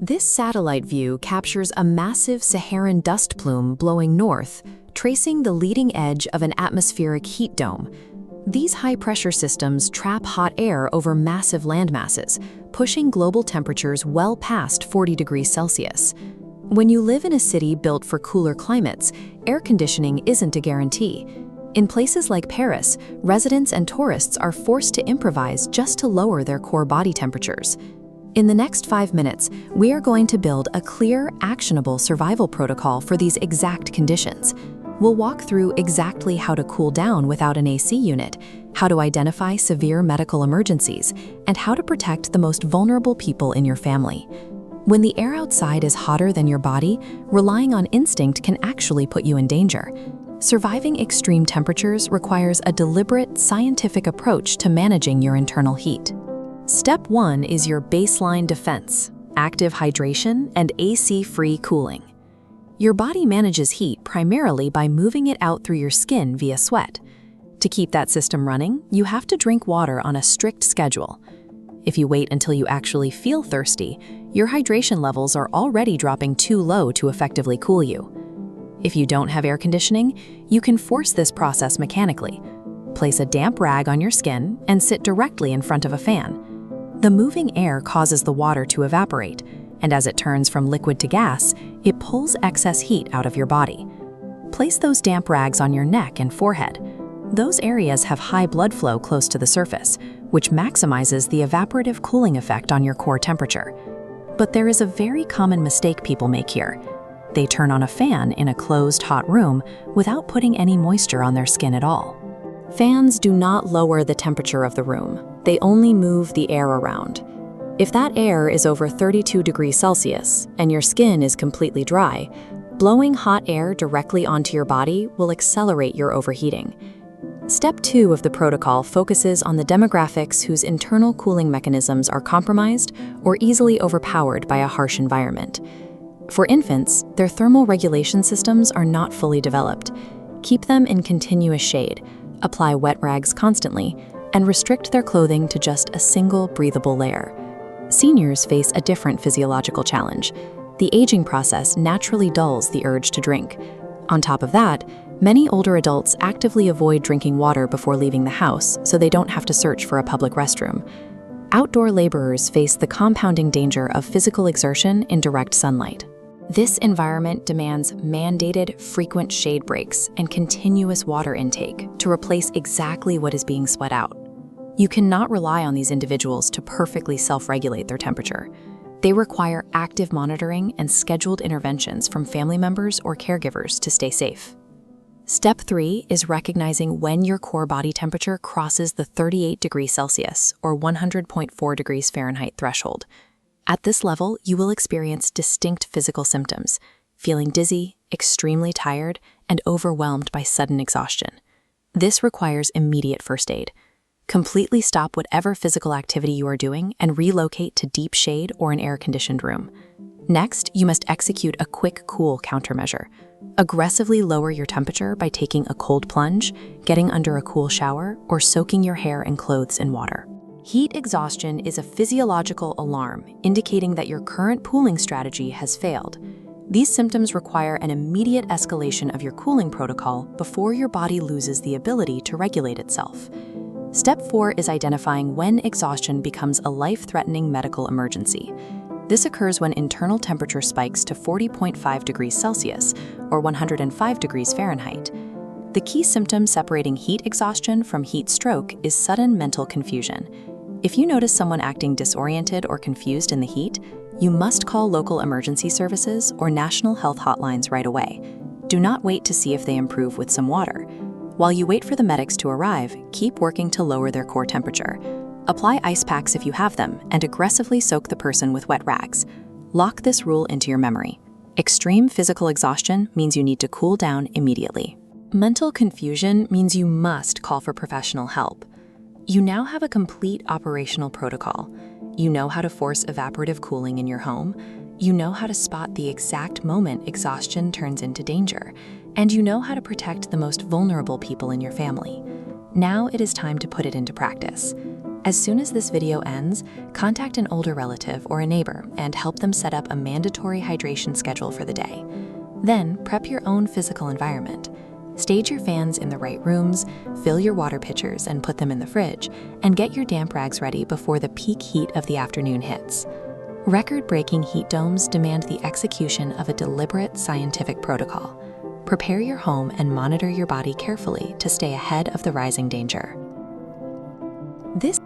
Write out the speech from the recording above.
This satellite view captures a massive Saharan dust plume blowing north, tracing the leading edge of an atmospheric heat dome. These high-pressure systems trap hot air over massive landmasses, pushing global temperatures well past 40 degrees Celsius. When you live in a city built for cooler climates, air conditioning isn't a guarantee. In places like Paris, residents and tourists are forced to improvise just to lower their core body temperatures. In the next 5 minutes, we are going to build a clear, actionable survival protocol for these exact conditions. We'll walk through exactly how to cool down without an AC unit, how to identify severe medical emergencies, and how to protect the most vulnerable people in your family. When the air outside is hotter than your body, relying on instinct can actually put you in danger. Surviving extreme temperatures requires a deliberate, scientific approach to managing your internal heat. Step 1 is your baseline defense: active hydration and AC-free cooling. Your body manages heat primarily by moving it out through your skin via sweat. To keep that system running, you have to drink water on a strict schedule. If you wait until you actually feel thirsty, your hydration levels are already dropping too low to effectively cool you. If you don't have air conditioning, you can force this process mechanically. Place a damp rag on your skin and sit directly in front of a fan. The moving air causes the water to evaporate, and as it turns from liquid to gas, it pulls excess heat out of your body. Place those damp rags on your neck and forehead. Those areas have high blood flow close to the surface, which maximizes the evaporative cooling effect on your core temperature. But there is a very common mistake people make here. They turn on a fan in a closed, hot room without putting any moisture on their skin at all. Fans do not lower the temperature of the room. They only move the air around. If that air is over 32 degrees Celsius and your skin is completely dry, blowing hot air directly onto your body will accelerate your overheating. Step 2 of the protocol focuses on the demographics whose internal cooling mechanisms are compromised or easily overpowered by a harsh environment. For infants, their thermal regulation systems are not fully developed. Keep them in continuous shade, apply wet rags constantly, and restrict their clothing to just a single breathable layer. Seniors face a different physiological challenge. The aging process naturally dulls the urge to drink. On top of that, many older adults actively avoid drinking water before leaving the house so they don't have to search for a public restroom. Outdoor laborers face the compounding danger of physical exertion in direct sunlight. This environment demands mandated, frequent shade breaks and continuous water intake to replace exactly what is being sweat out. You cannot rely on these individuals to perfectly self-regulate their temperature. They require active monitoring and scheduled interventions from family members or caregivers to stay safe. Step 3 is recognizing when your core body temperature crosses the 38 degrees Celsius or 100.4 degrees Fahrenheit threshold. At this level, you will experience distinct physical symptoms: feeling dizzy, extremely tired, and overwhelmed by sudden exhaustion. This requires immediate first aid. Completely stop whatever physical activity you are doing and relocate to deep shade or an air-conditioned room. Next, you must execute a quick cool countermeasure. Aggressively lower your temperature by taking a cold plunge, getting under a cool shower, or soaking your hair and clothes in water. Heat exhaustion is a physiological alarm indicating that your current cooling strategy has failed. These symptoms require an immediate escalation of your cooling protocol before your body loses the ability to regulate itself. Step 4 is identifying when exhaustion becomes a life-threatening medical emergency. This occurs when internal temperature spikes to 40.5 degrees Celsius or 105 degrees Fahrenheit. The key symptom separating heat exhaustion from heat stroke is sudden mental confusion. If you notice someone acting disoriented or confused in the heat, you must call local emergency services or national health hotlines right away. Do not wait to see if they improve with some water. While you wait for the medics to arrive, keep working to lower their core temperature. Apply ice packs if you have them, and aggressively soak the person with wet rags. Lock this rule into your memory. Extreme physical exhaustion means you need to cool down immediately. Mental confusion means you must call for professional help. You now have a complete operational protocol. You know how to force evaporative cooling in your home. You know how to spot the exact moment exhaustion turns into danger. And you know how to protect the most vulnerable people in your family. Now it is time to put it into practice. As soon as this video ends, contact an older relative or a neighbor and help them set up a mandatory hydration schedule for the day. Then, prep your own physical environment. Stage your fans in the right rooms, fill your water pitchers and put them in the fridge, and get your damp rags ready before the peak heat of the afternoon hits. Record-breaking heat domes demand the execution of a deliberate scientific protocol. Prepare your home and monitor your body carefully to stay ahead of the rising danger. This